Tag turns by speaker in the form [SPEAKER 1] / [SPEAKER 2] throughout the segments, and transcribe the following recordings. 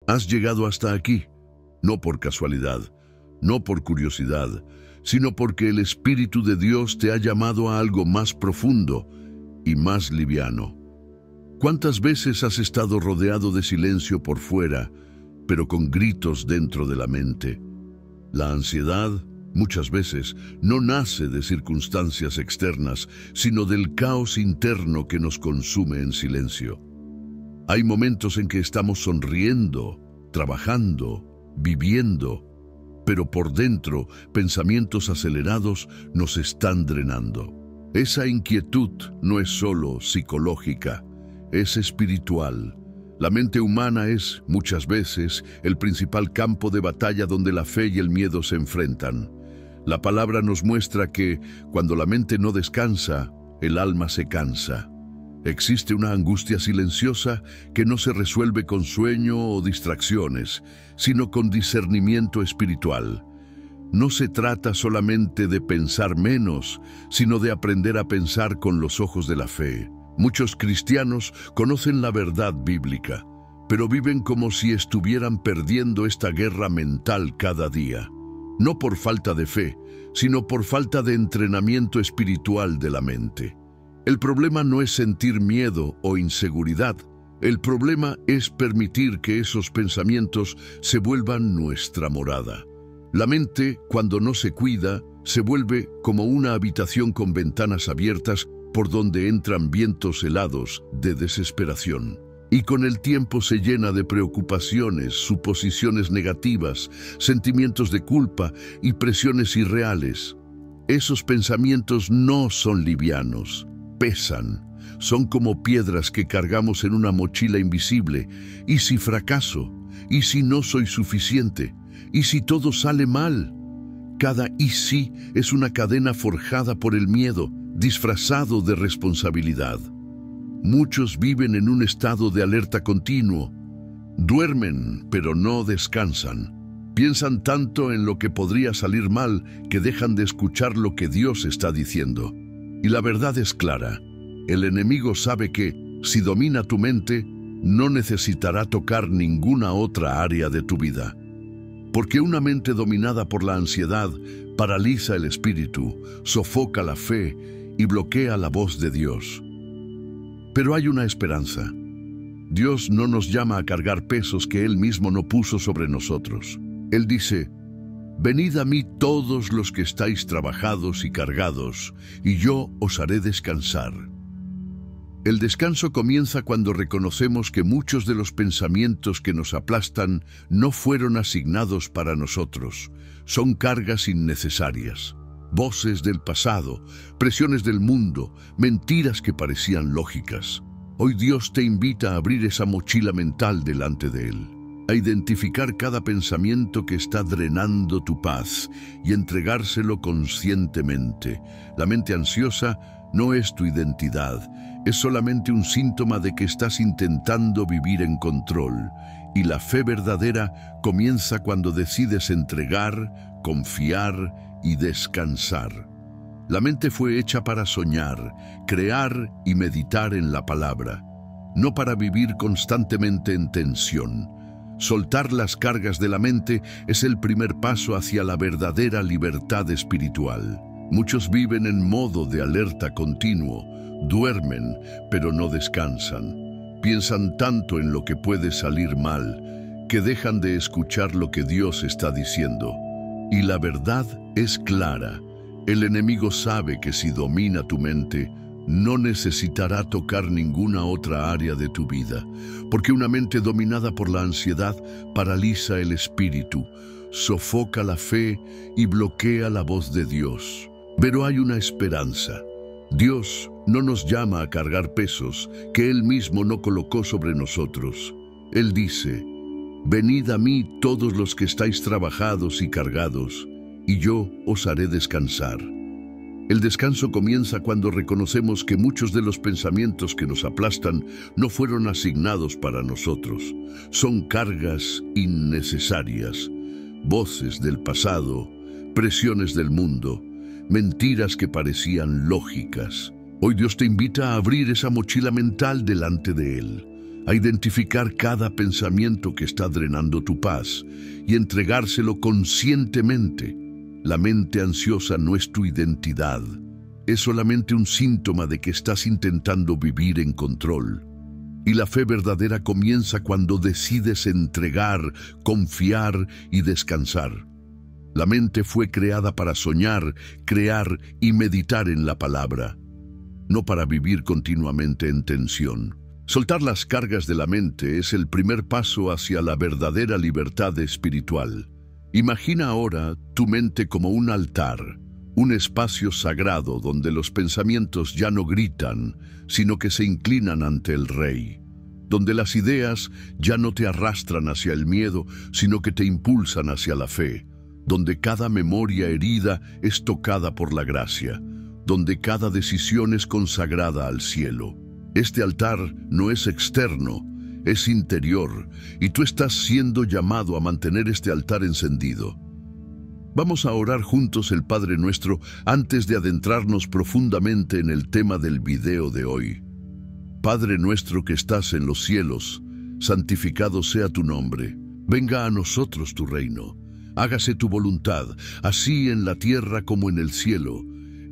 [SPEAKER 1] Has llegado hasta aquí, no por casualidad, no por curiosidad, sino porque el Espíritu de Dios te ha llamado a algo más profundo y más liviano. ¿Cuántas veces has estado rodeado de silencio por fuera, pero con gritos dentro de la mente? La ansiedad, muchas veces, no nace de circunstancias externas, sino del caos interno que nos consume en silencio. Hay momentos en que estamos sonriendo, trabajando, viviendo, pero por dentro pensamientos acelerados nos están drenando. Esa inquietud no es solo psicológica, es espiritual. La mente humana es, muchas veces, el principal campo de batalla donde la fe y el miedo se enfrentan. La palabra nos muestra que, cuando la mente no descansa, el alma se cansa. Existe una angustia silenciosa que no se resuelve con sueño o distracciones, sino con discernimiento espiritual. No se trata solamente de pensar menos, sino de aprender a pensar con los ojos de la fe. Muchos cristianos conocen la verdad bíblica, pero viven como si estuvieran perdiendo esta guerra mental cada día. No por falta de fe, sino por falta de entrenamiento espiritual de la mente. El problema no es sentir miedo o inseguridad. El problema es permitir que esos pensamientos se vuelvan nuestra morada. La mente, cuando no se cuida, se vuelve como una habitación con ventanas abiertas por donde entran vientos helados de desesperación. Y con el tiempo se llena de preocupaciones, suposiciones negativas, sentimientos de culpa y presiones irreales. Esos pensamientos no son livianos, pesan, son como piedras que cargamos en una mochila invisible. ¿Y si fracaso? ¿Y si no soy suficiente? ¿Y si todo sale mal? Cada "y si" es una cadena forjada por el miedo, disfrazado de responsabilidad. Muchos viven en un estado de alerta continuo. Duermen, pero no descansan. Piensan tanto en lo que podría salir mal que dejan de escuchar lo que Dios está diciendo. Y la verdad es clara. El enemigo sabe que, si domina tu mente, no necesitará tocar ninguna otra área de tu vida. Porque una mente dominada por la ansiedad paraliza el espíritu, sofoca la fe y bloquea la voz de Dios. Pero hay una esperanza. Dios no nos llama a cargar pesos que Él mismo no puso sobre nosotros. Él dice: «Venid a mí todos los que estáis trabajados y cargados, y yo os haré descansar». El descanso comienza cuando reconocemos que muchos de los pensamientos que nos aplastan no fueron asignados para nosotros. Son cargas innecesarias. Voces del pasado, presiones del mundo, mentiras que parecían lógicas. Hoy Dios te invita a abrir esa mochila mental delante de Él, a identificar cada pensamiento que está drenando tu paz y entregárselo conscientemente. La mente ansiosa no es tu identidad, es solamente un síntoma de que estás intentando vivir en control. Y la fe verdadera comienza cuando decides entregar, confiar y descansar. La mente fue hecha para soñar, crear y meditar en la palabra, no para vivir constantemente en tensión. Soltar las cargas de la mente es el primer paso hacia la verdadera libertad espiritual. Muchos viven en modo de alerta continuo, duermen, pero no descansan. Piensan tanto en lo que puede salir mal, que dejan de escuchar lo que Dios está diciendo. Y la verdad es clara. El enemigo sabe que si domina tu mente, no necesitará tocar ninguna otra área de tu vida, porque una mente dominada por la ansiedad paraliza el espíritu, sofoca la fe y bloquea la voz de Dios. Pero hay una esperanza. Dios no nos llama a cargar pesos que Él mismo no colocó sobre nosotros. Él dice: «Venid a mí todos los que estáis trabajados y cargados, y yo os haré descansar». El descanso comienza cuando reconocemos que muchos de los pensamientos que nos aplastan no fueron asignados para nosotros. Son cargas innecesarias, voces del pasado, presiones del mundo, mentiras que parecían lógicas. Hoy Dios te invita a abrir esa mochila mental delante de Él, a identificar cada pensamiento que está drenando tu paz y entregárselo conscientemente. La mente ansiosa no es tu identidad, es solamente un síntoma de que estás intentando vivir en control. Y la fe verdadera comienza cuando decides entregar, confiar y descansar. La mente fue creada para soñar, crear y meditar en la palabra, no para vivir continuamente en tensión. Soltar las cargas de la mente es el primer paso hacia la verdadera libertad espiritual. Imagina ahora tu mente como un altar, un espacio sagrado donde los pensamientos ya no gritan, sino que se inclinan ante el Rey, donde las ideas ya no te arrastran hacia el miedo, sino que te impulsan hacia la fe, donde cada memoria herida es tocada por la gracia, donde cada decisión es consagrada al cielo. Este altar no es externo, es interior, y tú estás siendo llamado a mantener este altar encendido. Vamos a orar juntos el Padre Nuestro antes de adentrarnos profundamente en el tema del video de hoy. Padre nuestro que estás en los cielos, santificado sea tu nombre. Venga a nosotros tu reino. Hágase tu voluntad, así en la tierra como en el cielo.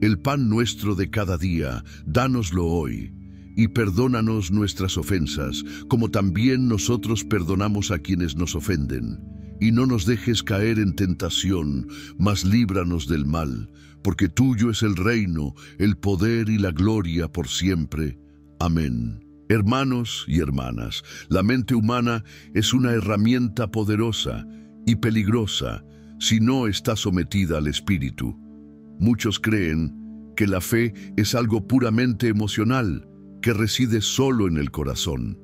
[SPEAKER 1] El pan nuestro de cada día, dánoslo hoy. Y perdónanos nuestras ofensas, como también nosotros perdonamos a quienes nos ofenden. Y no nos dejes caer en tentación, mas líbranos del mal, porque tuyo es el reino, el poder y la gloria por siempre. Amén. Hermanos y hermanas, la mente humana es una herramienta poderosa y peligrosa si no está sometida al espíritu. Muchos creen que la fe es algo puramente emocional, que reside solo en el corazón,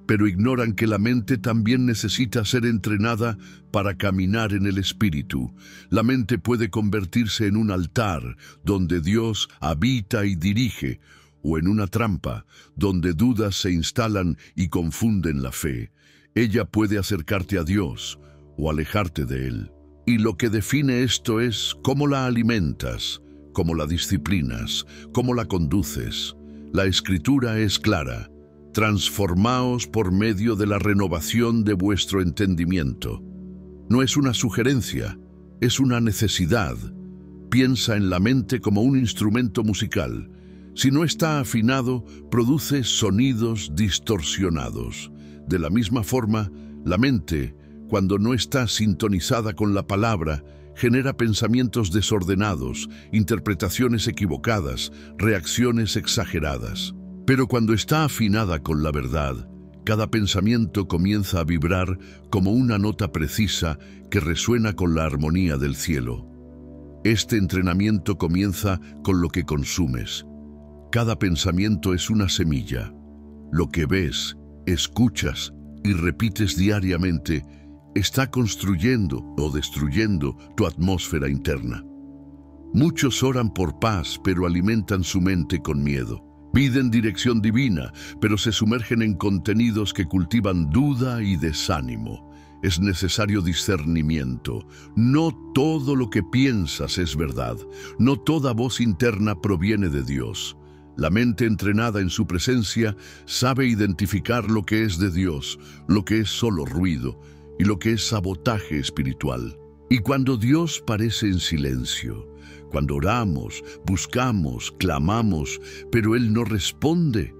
[SPEAKER 1] pero ignoran que la mente también necesita ser entrenada para caminar en el espíritu. La mente puede convertirse en un altar donde Dios habita y dirige, o en una trampa donde dudas se instalan y confunden la fe. Ella puede acercarte a Dios o alejarte de Él. Y lo que define esto es cómo la alimentas, cómo la disciplinas, cómo la conduces. La Escritura es clara: transformaos por medio de la renovación de vuestro entendimiento. No es una sugerencia, es una necesidad. Piensa en la mente como un instrumento musical. Si no está afinado, produce sonidos distorsionados. De la misma forma, la mente, cuando no está sintonizada con la palabra, genera pensamientos desordenados, interpretaciones equivocadas, reacciones exageradas. Pero cuando está afinada con la verdad, cada pensamiento comienza a vibrar como una nota precisa que resuena con la armonía del cielo. Este entrenamiento comienza con lo que consumes. Cada pensamiento es una semilla. Lo que ves, escuchas y repites diariamente está construyendo o destruyendo tu atmósfera interna. Muchos oran por paz, pero alimentan su mente con miedo. Piden dirección divina, pero se sumergen en contenidos que cultivan duda y desánimo. Es necesario discernimiento. No todo lo que piensas es verdad. No toda voz interna proviene de Dios. La mente entrenada en su presencia sabe identificar lo que es de Dios, lo que es solo ruido y lo que es sabotaje espiritual. Y cuando Dios parece en silencio, cuando oramos, buscamos, clamamos, pero Él no responde,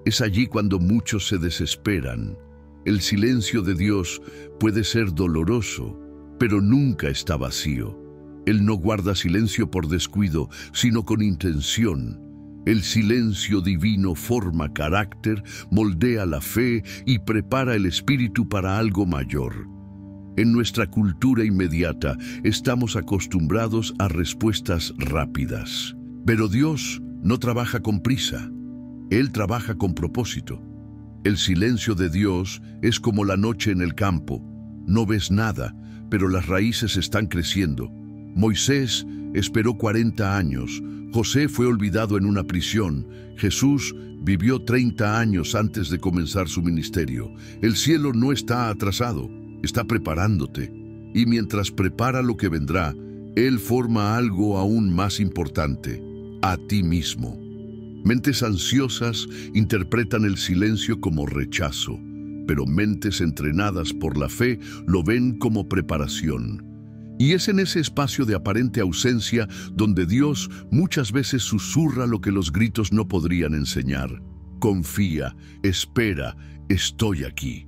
[SPEAKER 1] es allí cuando muchos se desesperan. El silencio de Dios puede ser doloroso, pero nunca está vacío. Él no guarda silencio por descuido, sino con intención. El silencio divino forma carácter, moldea la fe y prepara el espíritu para algo mayor. En nuestra cultura inmediata estamos acostumbrados a respuestas rápidas. Pero Dios no trabaja con prisa. Él trabaja con propósito. El silencio de Dios es como la noche en el campo. No ves nada, pero las raíces están creciendo. Moisés esperó 40 años. José fue olvidado en una prisión. Jesús vivió 30 años antes de comenzar su ministerio. El cielo no está atrasado, está preparándote. Y mientras prepara lo que vendrá, Él forma algo aún más importante: a ti mismo. Mentes ansiosas interpretan el silencio como rechazo, pero mentes entrenadas por la fe lo ven como preparación. Y es en ese espacio de aparente ausencia donde Dios muchas veces susurra lo que los gritos no podrían enseñar. Confía, espera, estoy aquí.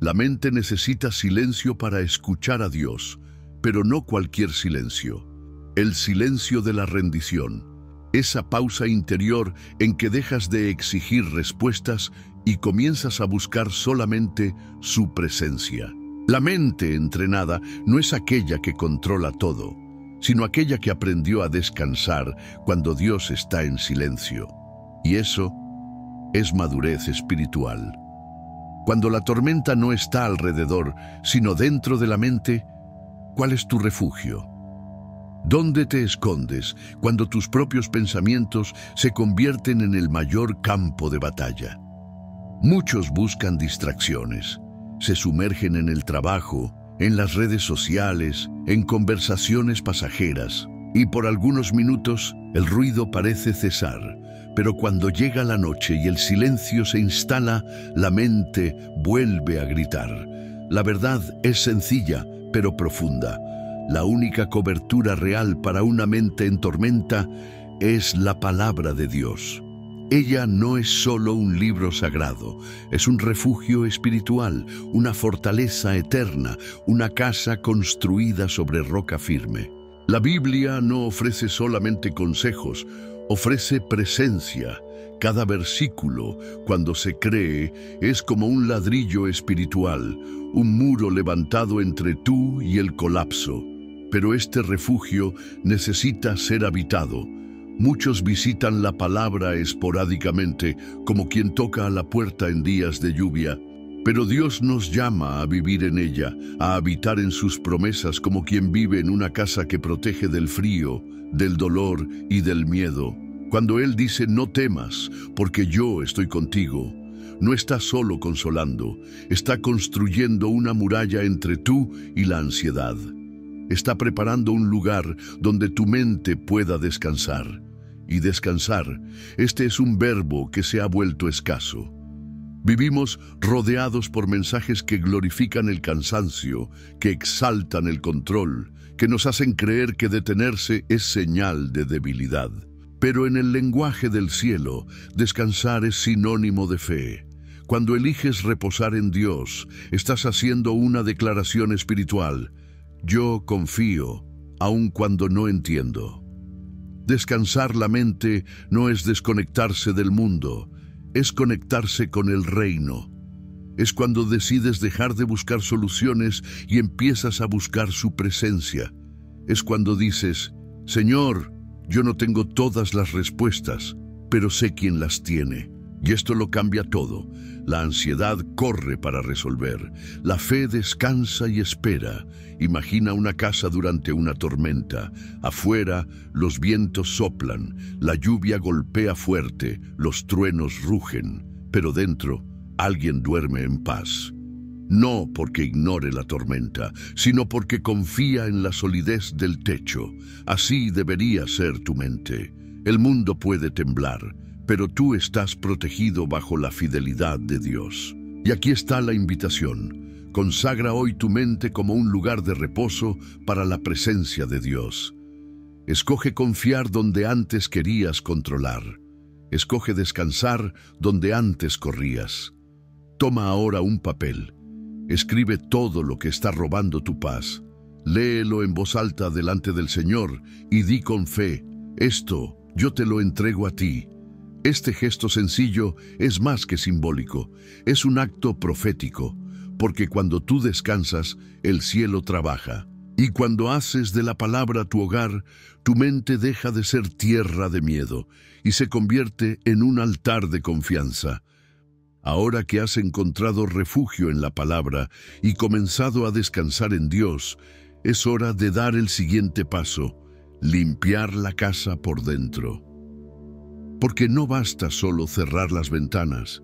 [SPEAKER 1] La mente necesita silencio para escuchar a Dios, pero no cualquier silencio. El silencio de la rendición. Esa pausa interior en que dejas de exigir respuestas y comienzas a buscar solamente su presencia. La mente entrenada no es aquella que controla todo, sino aquella que aprendió a descansar cuando Dios está en silencio. Y eso es madurez espiritual. Cuando la tormenta no está alrededor, sino dentro de la mente, ¿cuál es tu refugio? ¿Dónde te escondes cuando tus propios pensamientos se convierten en el mayor campo de batalla? Muchos buscan distracciones. Se sumergen en el trabajo, en las redes sociales, en conversaciones pasajeras. Y por algunos minutos el ruido parece cesar. Pero cuando llega la noche y el silencio se instala, la mente vuelve a gritar. La verdad es sencilla, pero profunda. La única cobertura real para una mente en tormenta es la palabra de Dios. Ella no es solo un libro sagrado, es un refugio espiritual, una fortaleza eterna, una casa construida sobre roca firme. La Biblia no ofrece solamente consejos, ofrece presencia. Cada versículo, cuando se cree, es como un ladrillo espiritual, un muro levantado entre tú y el colapso. Pero este refugio necesita ser habitado. Muchos visitan la palabra esporádicamente, como quien toca a la puerta en días de lluvia. Pero Dios nos llama a vivir en ella, a habitar en sus promesas como quien vive en una casa que protege del frío, del dolor y del miedo. Cuando Él dice no temas, porque yo estoy contigo, no está solo consolando, está construyendo una muralla entre tú y la ansiedad. Está preparando un lugar donde tu mente pueda descansar. Y descansar, este es un verbo que se ha vuelto escaso. Vivimos rodeados por mensajes que glorifican el cansancio, que exaltan el control, que nos hacen creer que detenerse es señal de debilidad. Pero en el lenguaje del cielo, descansar es sinónimo de fe. Cuando eliges reposar en Dios, estás haciendo una declaración espiritual. Yo confío, aun cuando no entiendo. Descansar la mente no es desconectarse del mundo, es conectarse con el reino. Es cuando decides dejar de buscar soluciones y empiezas a buscar su presencia. Es cuando dices, Señor, yo no tengo todas las respuestas, pero sé quién las tiene. Y esto lo cambia todo. La ansiedad corre para resolver. La fe descansa y espera. Imagina una casa durante una tormenta. Afuera, los vientos soplan, la lluvia golpea fuerte, los truenos rugen. Pero dentro, alguien duerme en paz. No porque ignore la tormenta, sino porque confía en la solidez del techo. Así debería ser tu mente. El mundo puede temblar, pero tú estás protegido bajo la fidelidad de Dios. Y aquí está la invitación. Consagra hoy tu mente como un lugar de reposo para la presencia de Dios. Escoge confiar donde antes querías controlar. Escoge descansar donde antes corrías. Toma ahora un papel. Escribe todo lo que está robando tu paz. Léelo en voz alta delante del Señor y di con fe, esto yo te lo entrego a ti. Este gesto sencillo es más que simbólico, es un acto profético, porque cuando tú descansas, el cielo trabaja. Y cuando haces de la palabra tu hogar, tu mente deja de ser tierra de miedo y se convierte en un altar de confianza. Ahora que has encontrado refugio en la palabra y comenzado a descansar en Dios, es hora de dar el siguiente paso, limpiar la casa por dentro. Porque no basta solo cerrar las ventanas.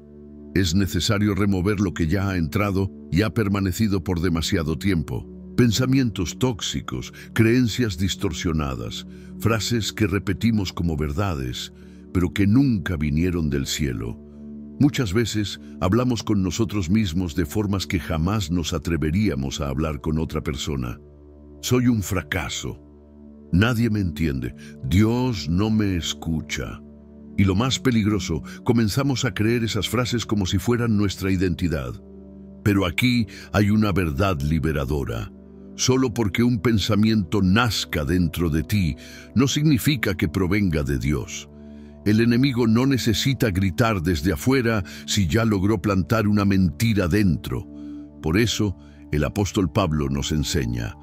[SPEAKER 1] Es necesario remover lo que ya ha entrado y ha permanecido por demasiado tiempo. Pensamientos tóxicos, creencias distorsionadas, frases que repetimos como verdades, pero que nunca vinieron del cielo. Muchas veces hablamos con nosotros mismos de formas que jamás nos atreveríamos a hablar con otra persona. Soy un fracaso. Nadie me entiende. Dios no me escucha. Y lo más peligroso, comenzamos a creer esas frases como si fueran nuestra identidad. Pero aquí hay una verdad liberadora. Solo porque un pensamiento nazca dentro de ti, no significa que provenga de Dios. El enemigo no necesita gritar desde afuera si ya logró plantar una mentira dentro. Por eso, el apóstol Pablo nos enseña,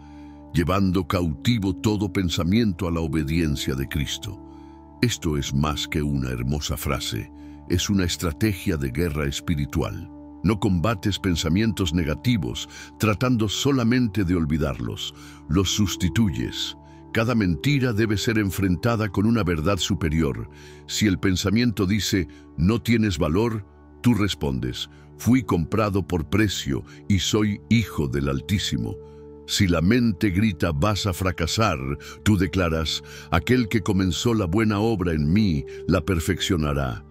[SPEAKER 1] llevando cautivo todo pensamiento a la obediencia de Cristo. Esto es más que una hermosa frase, es una estrategia de guerra espiritual. No combates pensamientos negativos tratando solamente de olvidarlos, los sustituyes. Cada mentira debe ser enfrentada con una verdad superior. Si el pensamiento dice, no tienes valor, tú respondes, fui comprado por precio y soy hijo del Altísimo. Si la mente grita, vas a fracasar, tú declaras, aquel que comenzó la buena obra en mí, la perfeccionará.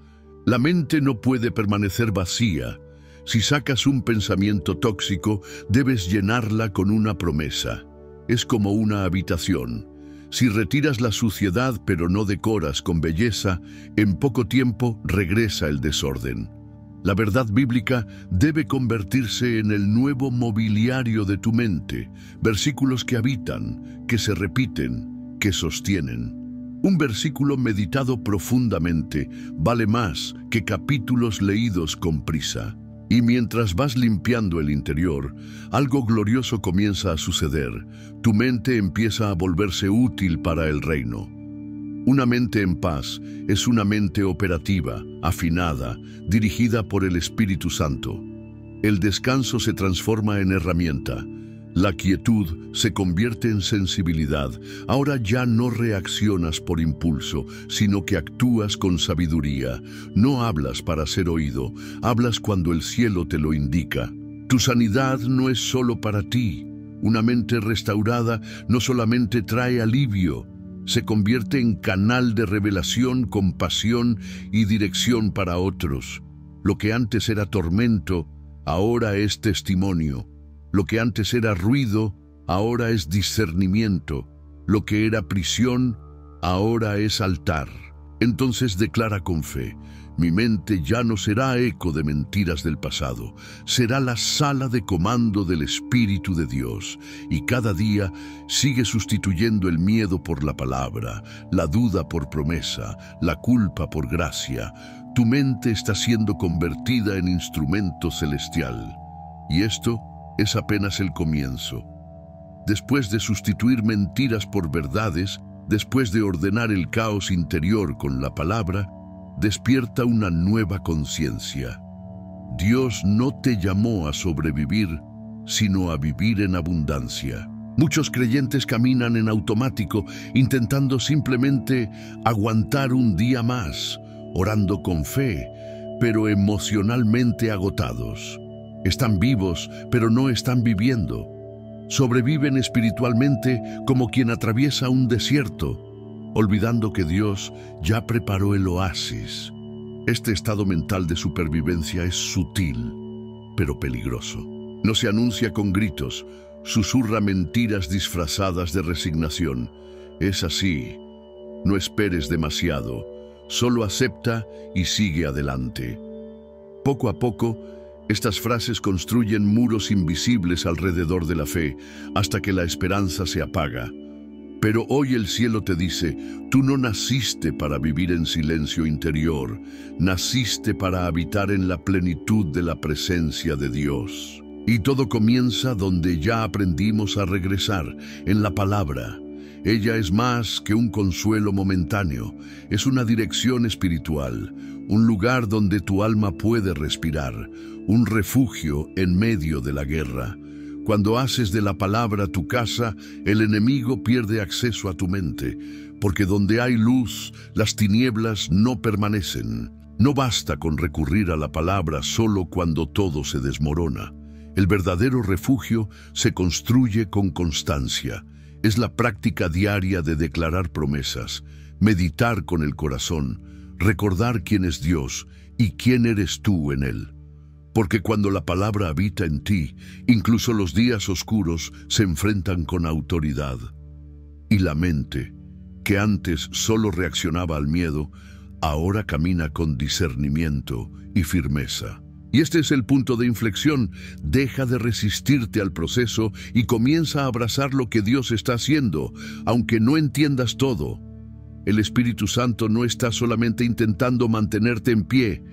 [SPEAKER 1] La mente no puede permanecer vacía. Si sacas un pensamiento tóxico, debes llenarla con una promesa. Es como una habitación. Si retiras la suciedad pero no decoras con belleza, en poco tiempo regresa el desorden. La verdad bíblica debe convertirse en el nuevo mobiliario de tu mente, versículos que habitan, que se repiten, que sostienen. Un versículo meditado profundamente vale más que capítulos leídos con prisa. Y mientras vas limpiando el interior, algo glorioso comienza a suceder. Tu mente empieza a volverse útil para el reino. Una mente en paz es una mente operativa, afinada, dirigida por el Espíritu Santo. El descanso se transforma en herramienta. La quietud se convierte en sensibilidad. Ahora ya no reaccionas por impulso, sino que actúas con sabiduría. No hablas para ser oído, hablas cuando el cielo te lo indica. Tu sanidad no es solo para ti. Una mente restaurada no solamente trae alivio, se convierte en canal de revelación, compasión y dirección para otros. Lo que antes era tormento, ahora es testimonio. Lo que antes era ruido, ahora es discernimiento. Lo que era prisión, ahora es altar. Entonces declara con fe, mi mente ya no será eco de mentiras del pasado, será la sala de comando del Espíritu de Dios, y cada día sigue sustituyendo el miedo por la palabra, la duda por promesa, la culpa por gracia. Tu mente está siendo convertida en instrumento celestial. Y esto es apenas el comienzo. Después de sustituir mentiras por verdades, después de ordenar el caos interior con la palabra, despierta una nueva conciencia. Dios no te llamó a sobrevivir, sino a vivir en abundancia. Muchos creyentes caminan en automático, intentando simplemente aguantar un día más, orando con fe, pero emocionalmente agotados. Están vivos, pero no están viviendo. Sobreviven espiritualmente como quien atraviesa un desierto, olvidando que Dios ya preparó el oasis. Este estado mental de supervivencia es sutil, pero peligroso. No se anuncia con gritos, susurra mentiras disfrazadas de resignación. Es así. No esperes demasiado, solo acepta y sigue adelante. Poco a poco, estas frases construyen muros invisibles alrededor de la fe, hasta que la esperanza se apaga. Pero hoy el cielo te dice, tú no naciste para vivir en silencio interior, naciste para habitar en la plenitud de la presencia de Dios. Y todo comienza donde ya aprendimos a regresar, en la palabra. Ella es más que un consuelo momentáneo, es una dirección espiritual, un lugar donde tu alma puede respirar, un refugio en medio de la guerra. Cuando haces de la palabra tu casa, el enemigo pierde acceso a tu mente, porque donde hay luz, las tinieblas no permanecen. No basta con recurrir a la palabra solo cuando todo se desmorona. El verdadero refugio se construye con constancia. Es la práctica diaria de declarar promesas, meditar con el corazón, recordar quién es Dios y quién eres tú en Él. Porque cuando la palabra habita en ti, incluso los días oscuros se enfrentan con autoridad. Y la mente, que antes solo reaccionaba al miedo, ahora camina con discernimiento y firmeza. Y este es el punto de inflexión. Deja de resistirte al proceso y comienza a abrazar lo que Dios está haciendo, aunque no entiendas todo. El Espíritu Santo no está solamente intentando mantenerte en pie,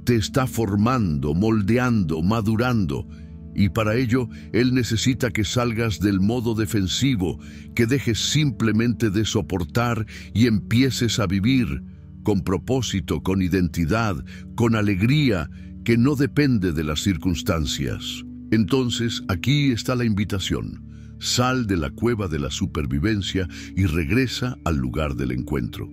[SPEAKER 1] te está formando, moldeando, madurando. Y para ello, Él necesita que salgas del modo defensivo, que dejes simplemente de soportar y empieces a vivir con propósito, con identidad, con alegría, que no depende de las circunstancias. Entonces, aquí está la invitación. Sal de la cueva de la supervivencia y regresa al lugar del encuentro.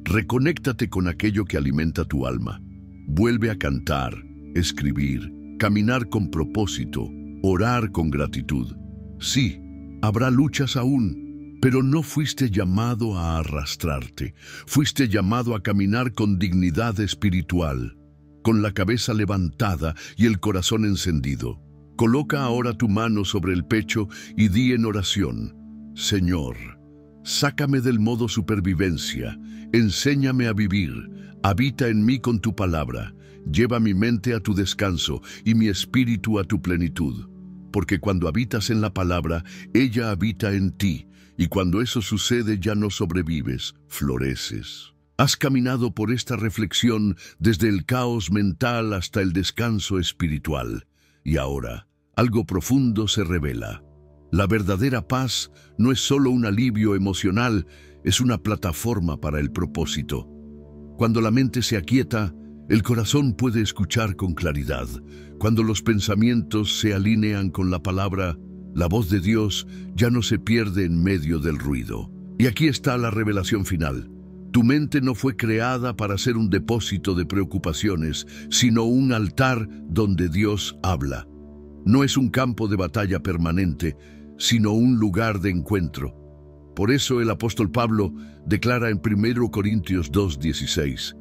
[SPEAKER 1] Reconéctate con aquello que alimenta tu alma. Vuelve a cantar, escribir, caminar con propósito, orar con gratitud. Sí, habrá luchas aún, pero no fuiste llamado a arrastrarte. Fuiste llamado a caminar con dignidad espiritual, con la cabeza levantada y el corazón encendido. Coloca ahora tu mano sobre el pecho y di en oración: Señor, sácame del modo supervivencia, enséñame a vivir, habita en mí con tu palabra, lleva mi mente a tu descanso y mi espíritu a tu plenitud. Porque cuando habitas en la palabra, ella habita en ti, y cuando eso sucede ya no sobrevives, floreces. Has caminado por esta reflexión desde el caos mental hasta el descanso espiritual, y ahora algo profundo se revela. La verdadera paz no es solo un alivio emocional, es una plataforma para el propósito. Cuando la mente se aquieta, el corazón puede escuchar con claridad. Cuando los pensamientos se alinean con la palabra, la voz de Dios ya no se pierde en medio del ruido. Y aquí está la revelación final. Tu mente no fue creada para ser un depósito de preocupaciones, sino un altar donde Dios habla. No es un campo de batalla permanente, sino un lugar de encuentro. Por eso el apóstol Pablo declara en 1 Corintios 2:16: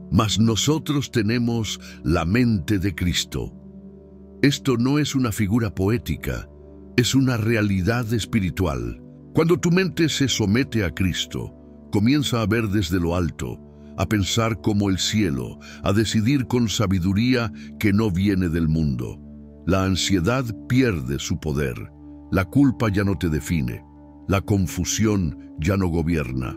[SPEAKER 1] Mas nosotros tenemos la mente de Cristo. Esto no es una figura poética, es una realidad espiritual. Cuando tu mente se somete a Cristo, comienza a ver desde lo alto, a pensar como el cielo, a decidir con sabiduría que no viene del mundo. La ansiedad pierde su poder, la culpa ya no te define, la confusión ya no gobierna,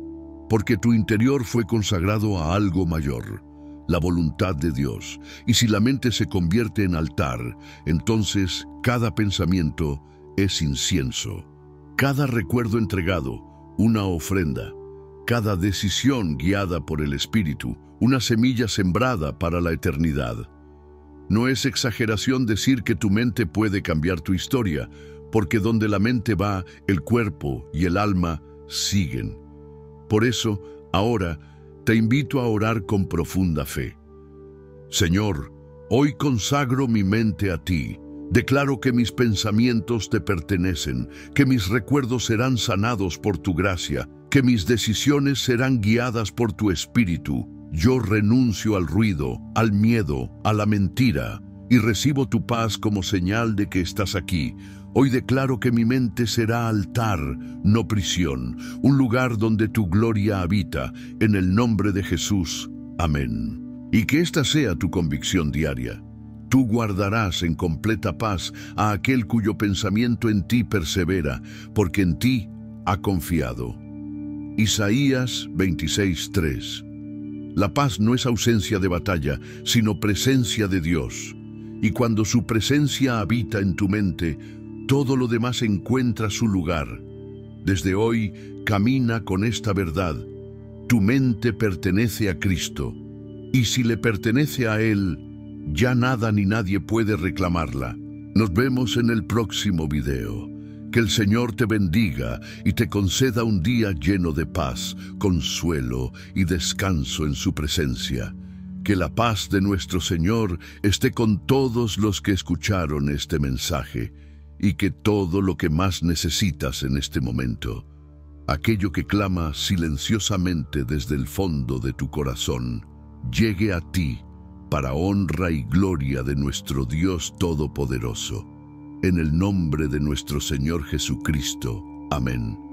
[SPEAKER 1] porque tu interior fue consagrado a algo mayor, la voluntad de Dios. Y si la mente se convierte en altar, entonces cada pensamiento es incienso, cada recuerdo entregado, una ofrenda, cada decisión guiada por el Espíritu, una semilla sembrada para la eternidad. No es exageración decir que tu mente puede cambiar tu historia, porque donde la mente va, el cuerpo y el alma siguen. Por eso, ahora, te invito a orar con profunda fe. Señor, hoy consagro mi mente a ti. Declaro que mis pensamientos te pertenecen, que mis recuerdos serán sanados por tu gracia, que mis decisiones serán guiadas por tu espíritu. Yo renuncio al ruido, al miedo, a la mentira, y recibo tu paz como señal de que estás aquí. Hoy declaro que mi mente será altar, no prisión, un lugar donde tu gloria habita, en el nombre de Jesús. Amén. Y que esta sea tu convicción diaria. Tú guardarás en completa paz a aquel cuyo pensamiento en ti persevera, porque en ti ha confiado. Isaías 26:3. La paz no es ausencia de batalla, sino presencia de Dios. Y cuando su presencia habita en tu mente, todo lo demás encuentra su lugar. Desde hoy, camina con esta verdad. Tu mente pertenece a Cristo, y si le pertenece a Él, ya nada ni nadie puede reclamarla. Nos vemos en el próximo video. Que el Señor te bendiga y te conceda un día lleno de paz, consuelo y descanso en su presencia. Que la paz de nuestro Señor esté con todos los que escucharon este mensaje, y que todo lo que más necesitas en este momento, aquello que clama silenciosamente desde el fondo de tu corazón, llegue a ti para honra y gloria de nuestro Dios Todopoderoso. En el nombre de nuestro Señor Jesucristo. Amén.